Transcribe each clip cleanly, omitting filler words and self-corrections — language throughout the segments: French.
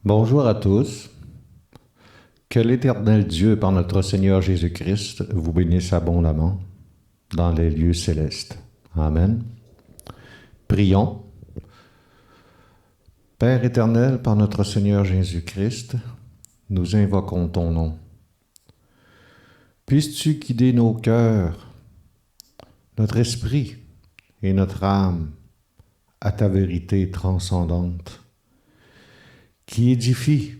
Bonjour à tous. Que l'Éternel Dieu, par notre Seigneur Jésus-Christ, vous bénisse abondamment dans les lieux célestes. Amen. Prions. Père éternel, par notre Seigneur Jésus-Christ, nous invoquons ton nom. Puisses-tu guider nos cœurs, notre esprit et notre âme à ta vérité transcendante, qui édifie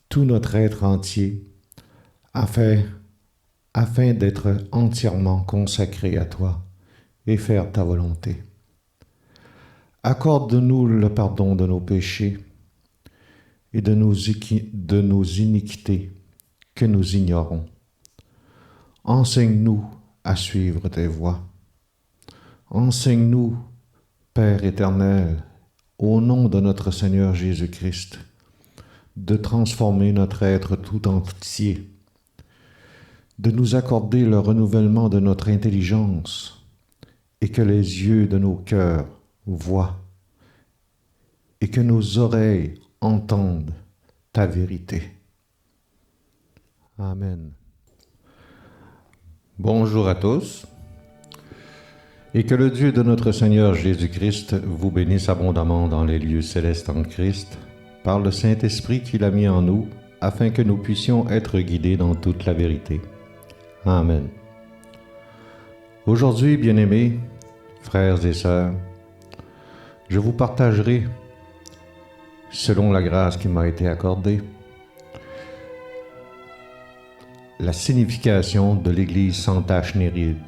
tout notre être entier, afin d'être entièrement consacré à toi et faire ta volonté. Accorde-nous le pardon de nos péchés et de nos iniquités que nous ignorons. Enseigne-nous à suivre tes voies. Enseigne-nous, Père éternel, au nom de notre Seigneur Jésus-Christ, de transformer notre être tout entier, de nous accorder le renouvellement de notre intelligence et que les yeux de nos cœurs voient et que nos oreilles entendent ta vérité. Amen. Bonjour à tous et que le Dieu de notre Seigneur Jésus-Christ vous bénisse abondamment dans les lieux célestes en Christ par le Saint-Esprit qu'il a mis en nous afin que nous puissions être guidés dans toute la vérité. Amen. Aujourd'hui, bien-aimés, frères et sœurs, je vous partagerai, selon la grâce qui m'a été accordée, la signification de l'Église sans tache ni ride,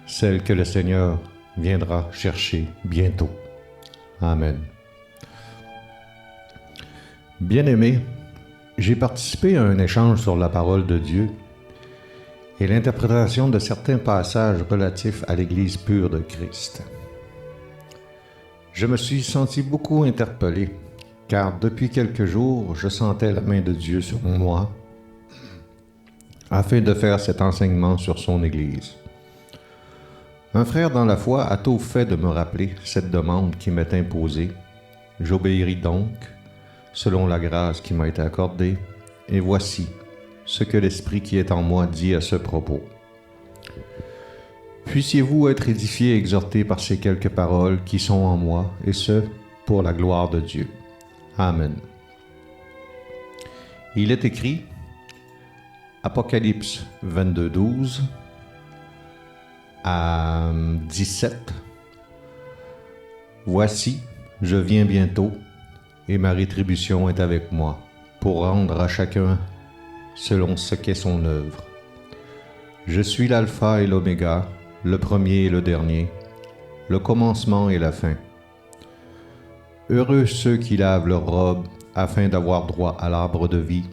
celle que le Seigneur viendra chercher bientôt. Amen. Bien-aimés, j'ai participé à un échange sur la parole de Dieu et l'interprétation de certains passages relatifs à l'Église pure de Christ. Je me suis senti beaucoup interpellé, car depuis quelques jours, je sentais la main de Dieu sur moi, afin de faire cet enseignement sur son Église. Un frère dans la foi a tôt fait de me rappeler cette demande qui m'est imposée. J'obéirai donc, selon la grâce qui m'a été accordée, et voici ce que l'Esprit qui est en moi dit à ce propos. Puissiez-vous être édifiés et exhortés par ces quelques paroles qui sont en moi, et ce, pour la gloire de Dieu. Amen. Il est écrit, Apocalypse 22, 12 à 17, « Voici, je viens bientôt, et ma rétribution est avec moi, pour rendre à chacun selon ce qu'est son œuvre. Je suis l'alpha et l'oméga, le premier et le dernier, le commencement et la fin. Heureux ceux qui lavent leurs robes, afin d'avoir droit à l'arbre de vie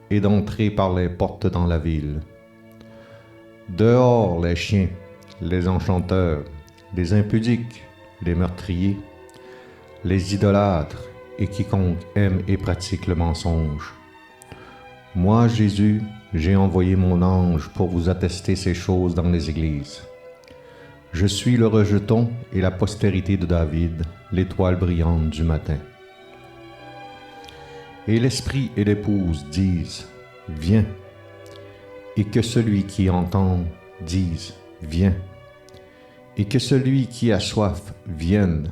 et d'entrer par les portes dans la ville. Dehors les chiens, les enchanteurs, les impudiques, les meurtriers, les idolâtres et quiconque aime et pratique le mensonge. Moi, Jésus, j'ai envoyé mon ange pour vous attester ces choses dans les églises. Je suis le rejeton et la postérité de David, l'étoile brillante du matin. Et l'Esprit et l'Épouse disent, « Viens », et que celui qui entend dise, « Viens », et que celui qui a soif vienne,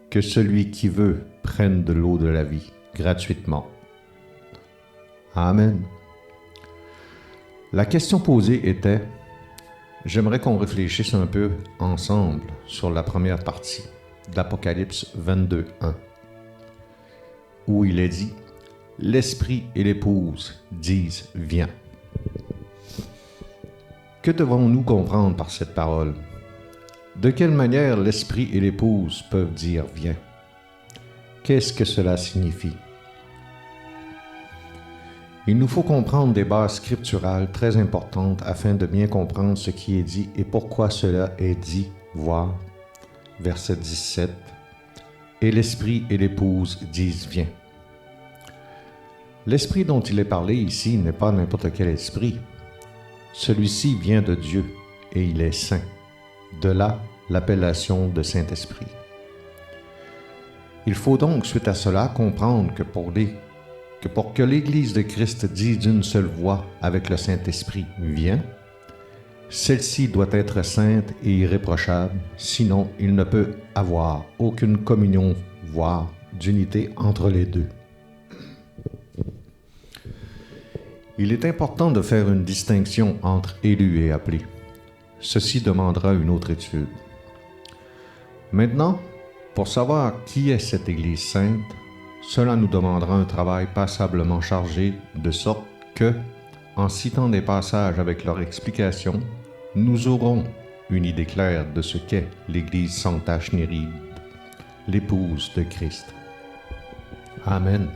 que celui qui veut prenne de l'eau de la vie gratuitement. Amen. La question posée était, j'aimerais qu'on réfléchisse un peu ensemble sur la première partie d'Apocalypse 22, 1, où il est dit, « L'Esprit et l'Épouse disent, viens ». Que devons-nous comprendre par cette parole? De quelle manière l'Esprit et l'Épouse peuvent dire « viens » ? Qu'est-ce que cela signifie? Il nous faut comprendre des bases scripturales très importantes afin de bien comprendre ce qui est dit et pourquoi cela est dit, voir verset 17, « Et l'Esprit et l'Épouse disent « Viens ». L'Esprit dont il est parlé ici n'est pas n'importe quel esprit. Celui-ci vient de Dieu et il est saint. De là, l'appellation de Saint-Esprit. Il faut donc, suite à cela, comprendre que pour les que pour que l'Église de Christ dise d'une seule voix avec le Saint-Esprit « Viens », celle-ci doit être sainte et irréprochable, sinon il ne peut avoir aucune communion, voire d'unité entre les deux. Il est important de faire une distinction entre élus et appelés. Ceci demandera une autre étude. Maintenant, pour savoir qui est cette Église sainte, cela nous demandera un travail passablement chargé, de sorte que, en citant des passages avec leur explication, nous aurons une idée claire de ce qu'est l'Église sans tache ni ride, l'épouse de Christ. Amen.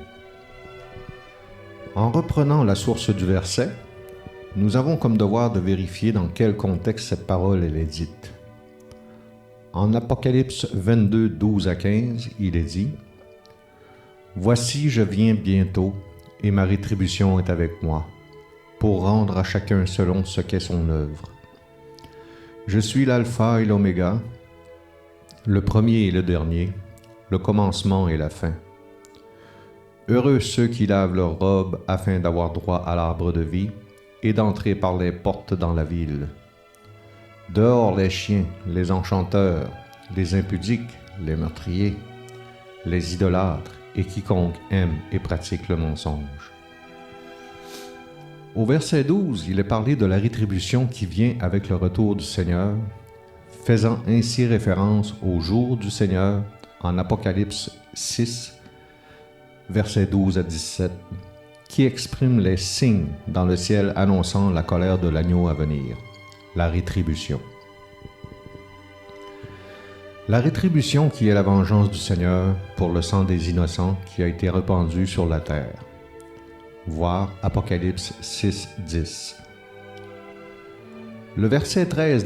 En reprenant la source du verset, nous avons comme devoir de vérifier dans quel contexte cette parole est dite. En Apocalypse 22, 12 à 15, il est dit « Voici, je viens bientôt, et ma rétribution est avec moi, pour rendre à chacun selon ce qu'est son œuvre. Je suis l'alpha et l'oméga, le premier et le dernier, le commencement et la fin. Heureux ceux qui lavent leurs robes afin d'avoir droit à l'arbre de vie et d'entrer par les portes dans la ville. Dehors les chiens, les enchanteurs, les impudiques, les meurtriers, les idolâtres et quiconque aime et pratique le mensonge. » Au verset 12, il est parlé de la rétribution qui vient avec le retour du Seigneur, faisant ainsi référence au jour du Seigneur en Apocalypse 6, versets 12 à 17, qui exprime les signes dans le ciel annonçant la colère de l'agneau à venir, la rétribution. La rétribution qui est la vengeance du Seigneur pour le sang des innocents qui a été répandu sur la terre. Voir Apocalypse 6, 10. Le verset 13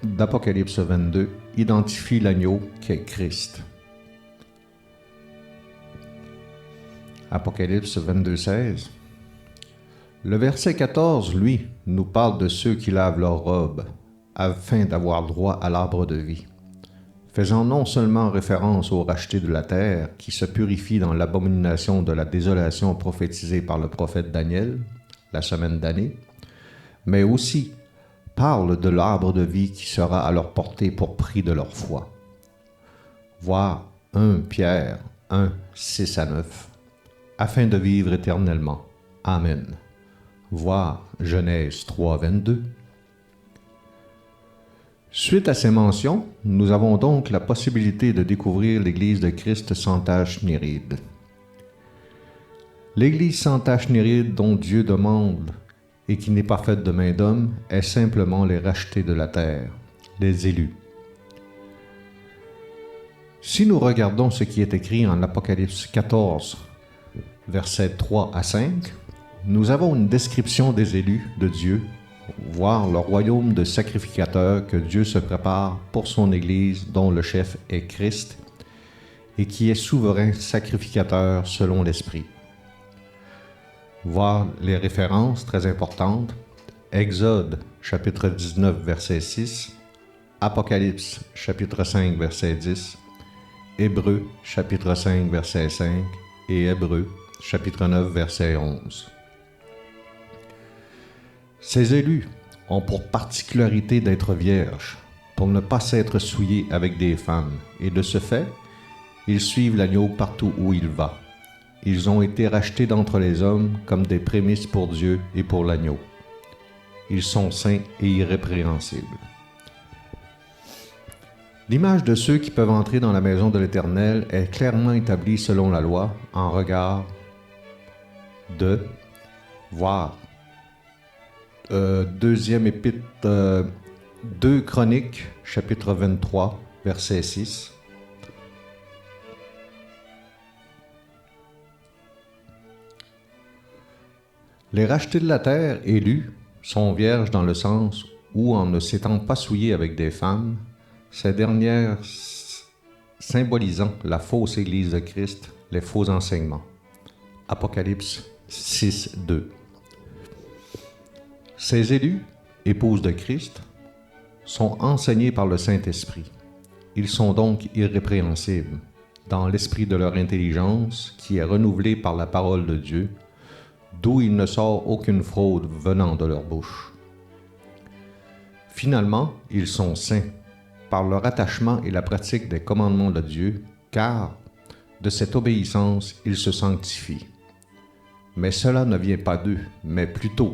d'Apocalypse 22 identifie l'agneau qu'est Christ. Apocalypse 22, 16. Le verset 14, lui, nous parle de ceux qui lavent leurs robes afin d'avoir droit à l'arbre de vie, faisant non seulement référence aux rachetés de la terre qui se purifient dans l'abomination de la désolation prophétisée par le prophète Daniel, la semaine d'année, mais aussi parle de l'arbre de vie qui sera à leur portée pour prix de leur foi. Voir 1 Pierre 1, 6 à 9, afin de vivre éternellement. Amen. Voir Genèse 3, 22. Suite à ces mentions, nous avons donc la possibilité de découvrir l'Église de Christ sans tache ni ride. L'Église sans tache ni ride dont Dieu demande et qui n'est pas faite de main d'homme est simplement les rachetés de la terre, les élus. Si nous regardons ce qui est écrit en Apocalypse 14, versets 3 à 5, nous avons une description des élus de Dieu, voire le royaume de sacrificateurs que Dieu se prépare pour son Église dont le chef est Christ et qui est souverain sacrificateur selon l'Esprit. Voir les références très importantes, Exode chapitre 19 verset 6, Apocalypse chapitre 5 verset 10, Hébreux chapitre 5 verset 5 et Hébreux chapitre 9 verset 11. Ces élus ont pour particularité d'être vierges, pour ne pas s'être souillés avec des femmes, et de ce fait, ils suivent l'agneau partout où il va. Ils ont été rachetés d'entre les hommes comme des prémices pour Dieu et pour l'agneau. Ils sont saints et irrépréhensibles. L'image de ceux qui peuvent entrer dans la maison de l'Éternel est clairement établie selon la loi en regard de voir deuxième épître 2 Chroniques, chapitre 23, verset 6. Les rachetés de la terre, élus, sont vierges dans le sens où, en ne s'étant pas souillés avec des femmes, ces dernières symbolisant la fausse Église de Christ, les faux enseignements. Apocalypse 6, 2. Ces élus, épouses de Christ, sont enseignés par le Saint-Esprit. Ils sont donc irrépréhensibles dans l'esprit de leur intelligence, qui est renouvelé par la parole de Dieu, d'où il ne sort aucune fraude venant de leur bouche. Finalement, ils sont saints, par leur attachement et la pratique des commandements de Dieu, car de cette obéissance, ils se sanctifient. Mais cela ne vient pas d'eux, mais plutôt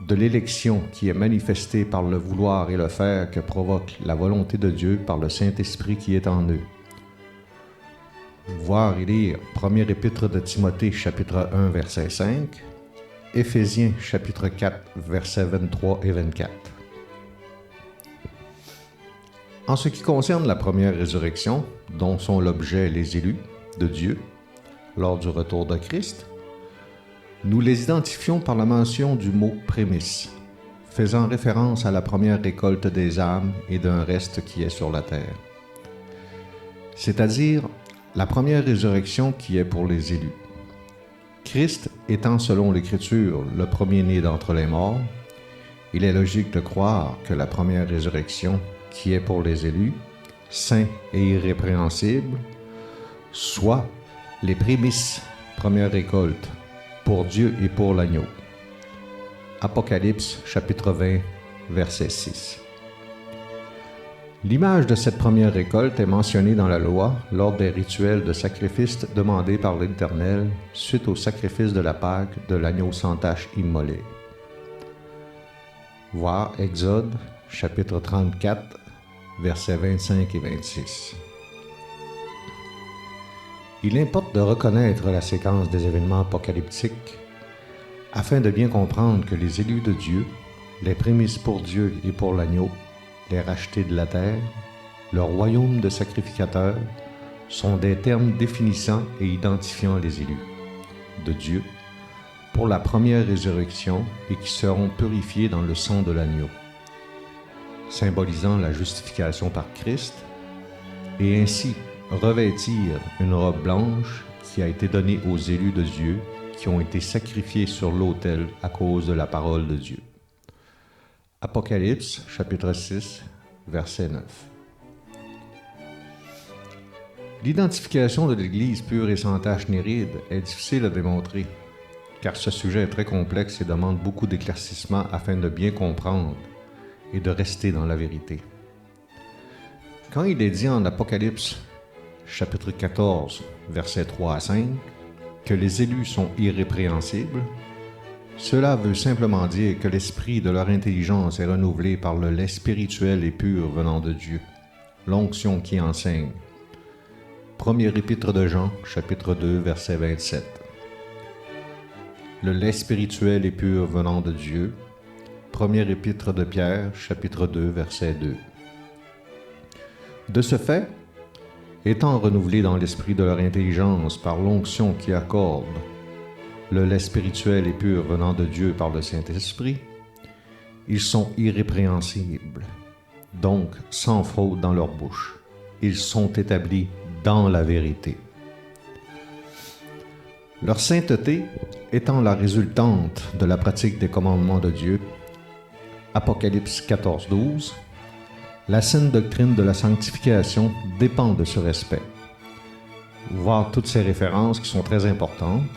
de l'élection qui est manifestée par le vouloir et le faire que provoque la volonté de Dieu par le Saint-Esprit qui est en eux. Voir et lire 1er épître de Timothée, chapitre 1, verset 5, Éphésiens, chapitre 4, versets 23 et 24. En ce qui concerne la première résurrection, dont sont l'objet les élus de Dieu lors du retour de Christ, nous les identifions par la mention du mot « prémisse », faisant référence à la première récolte des âmes et d'un reste qui est sur la terre, c'est-à-dire la première résurrection qui est pour les élus. Christ étant selon l'Écriture le premier-né d'entre les morts, il est logique de croire que la première résurrection qui est pour les élus, saints et irrépréhensibles, soit les prémices, première récolte, pour Dieu et pour l'agneau. Apocalypse, chapitre 20, verset 6. L'image de cette première récolte est mentionnée dans la loi lors des rituels de sacrifice demandés par l'Éternel suite au sacrifice de la Pâque de l'agneau sans tache immolé. Voir Exode, chapitre 34, versets 25 et 26. Il importe de reconnaître la séquence des événements apocalyptiques afin de bien comprendre que les élus de Dieu, les prémices pour Dieu et pour l'agneau, les rachetés de la terre, le royaume de sacrificateurs, sont des termes définissant et identifiant les élus de Dieu pour la première résurrection et qui seront purifiés dans le sang de l'agneau, symbolisant la justification par Christ, et ainsi revêtir une robe blanche qui a été donnée aux élus de Dieu qui ont été sacrifiés sur l'autel à cause de la parole de Dieu. Apocalypse, chapitre 6, verset 9. L'identification de l'Église pure et sans tache ni ride est difficile à démontrer, car ce sujet est très complexe et demande beaucoup d'éclaircissement afin de bien comprendre et de rester dans la vérité. Quand il est dit en Apocalypse, chapitre 14, versets 3 à 5, que les élus sont irrépréhensibles, cela veut simplement dire que l'esprit de leur intelligence est renouvelé par le lait spirituel et pur venant de Dieu, l'onction qui enseigne. Premier épître de Jean, chapitre 2, verset 27. Le lait spirituel et pur venant de Dieu. Premier épître de Pierre, chapitre 2, verset 2. De ce fait, étant renouvelés dans l'esprit de leur intelligence par l'onction qui accorde le lait spirituel et pur venant de Dieu par le Saint-Esprit, ils sont irrépréhensibles, donc sans faute dans leur bouche. Ils sont établis dans la vérité. Leur sainteté étant la résultante de la pratique des commandements de Dieu, Apocalypse 14, 12, la saine doctrine de la sanctification dépend de ce respect. Voir toutes ces références qui sont très importantes.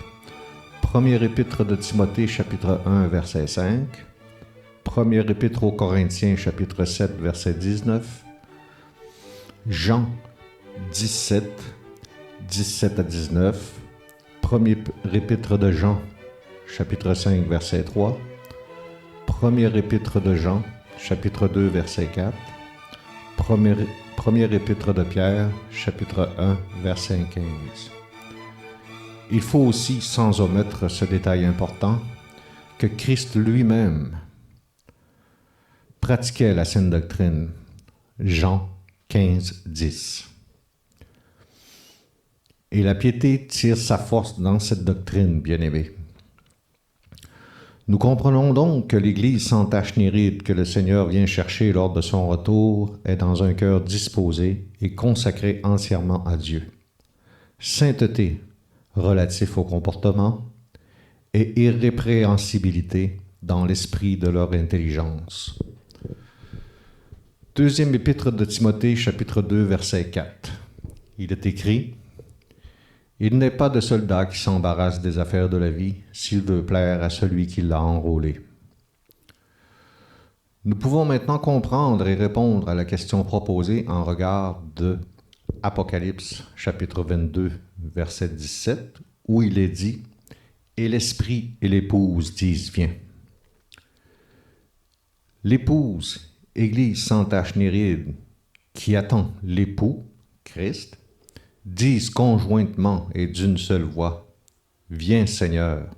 Premier épître de Timothée, chapitre 1, verset 5. Premier épître aux Corinthiens, chapitre 7, verset 19. Jean 17, 17 à 19. Premier épître de Jean, chapitre 5, verset 3. Premier épître de Jean, chapitre 2, verset 4. Premier épître de Pierre, chapitre 1, verset 15. Il faut aussi, sans omettre ce détail important, que Christ lui-même pratiquait la saine doctrine. Jean 15, 10. Et la piété tire sa force dans cette doctrine, bien-aimés. Nous comprenons donc que l'Église sans tache ni ride que le Seigneur vient chercher lors de son retour est dans un cœur disposé et consacré entièrement à Dieu. Sainteté relatif au comportement et irrépréhensibilité dans l'esprit de leur intelligence. Deuxième épître de Timothée, chapitre 2, verset 4. Il est écrit, « Il n'est pas de soldat qui s'embarrasse des affaires de la vie s'il veut plaire à celui qui l'a enrôlé. » Nous pouvons maintenant comprendre et répondre à la question proposée en regard de Apocalypse chapitre 22, verset 17, où il est dit « Et l'esprit et l'épouse disent, viens. » L'épouse, Église sans tache ni ride, qui attend l'époux, Christ, disent conjointement et d'une seule voix, « Viens Seigneur »,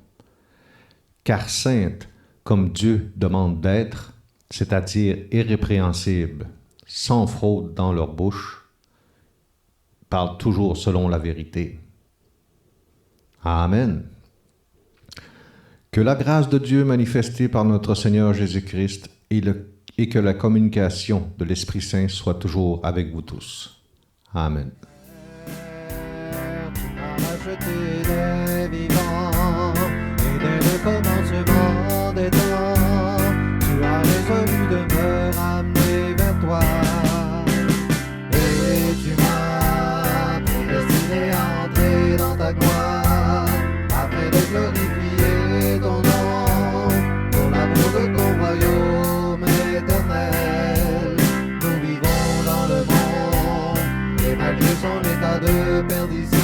car sainte comme Dieu demande d'être, c'est-à-dire irrépréhensible, sans fraude dans leur bouche, parlent toujours selon la vérité. Amen. Que la grâce de Dieu manifestée par notre Seigneur Jésus-Christ et que la communication de l'Esprit Saint soit toujours avec vous tous. Amen. Racheter des vivants et dès le commencement des temps, tu as résolu de me ramener vers toi. Et tu m'as prédestiné à entrer dans ta gloire, afin de glorifier ton nom, pour l'amour de ton royaume éternel. Nous vivons dans le monde, et malgré son état de perdition,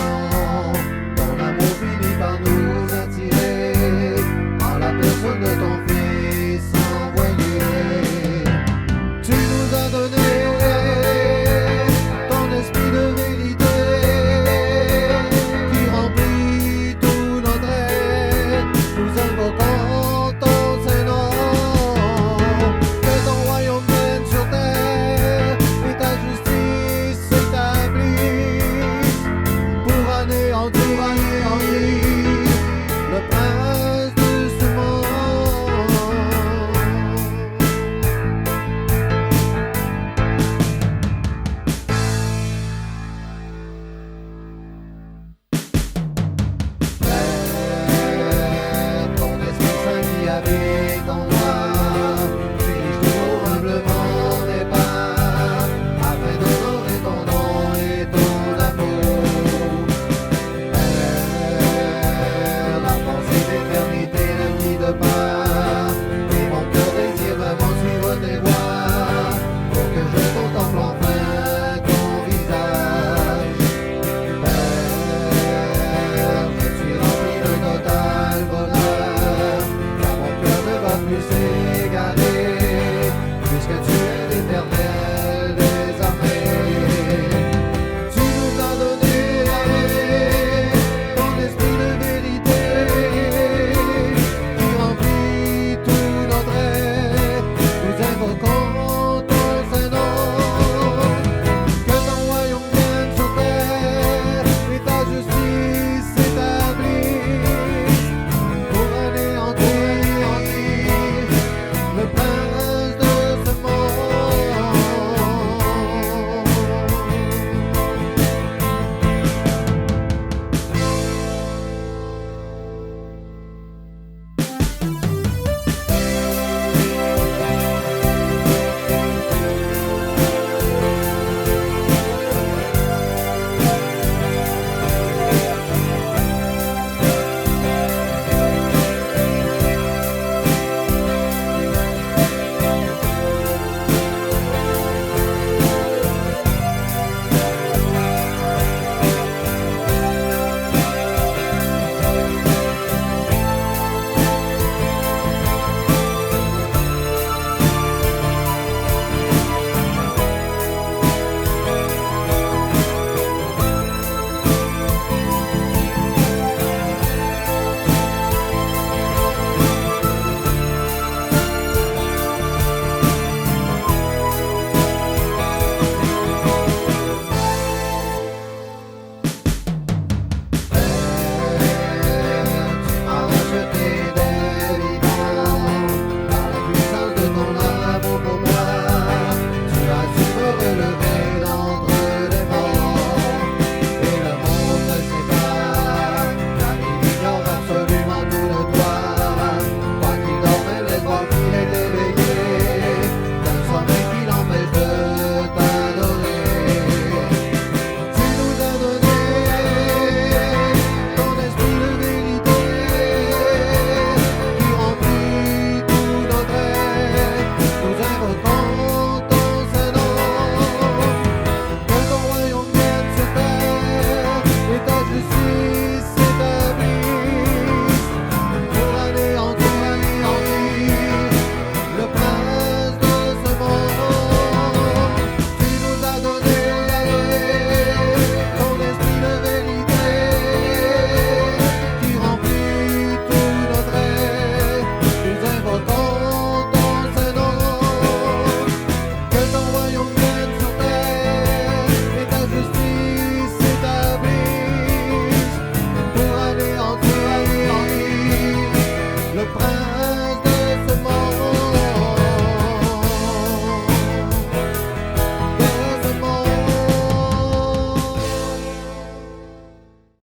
ton amour finit par nous attirer, en la personne de ton Fils envoyé. Tu nous as donné ton esprit de vérité, qui remplit tout notre être. Nous invoquons ton Saint-Nom, que ton royaume vienne sur terre, et ta justice s'établisse, pour anéantir le prince de ce monde. Père, ton Esprit Saint qui habite en moi, dirige toujours humblement mes pas, afin d'honorer ton nom et ton amour. Père, la pensée d'éternité ne quitte pas, et mon cœur désire vraiment suivre tes voies, pour que je contemple enfin ton visage. Père, je suis rempli d'un total bonheur, car mon cœur ne va plus s'égarer, puisque tu es l'éternel.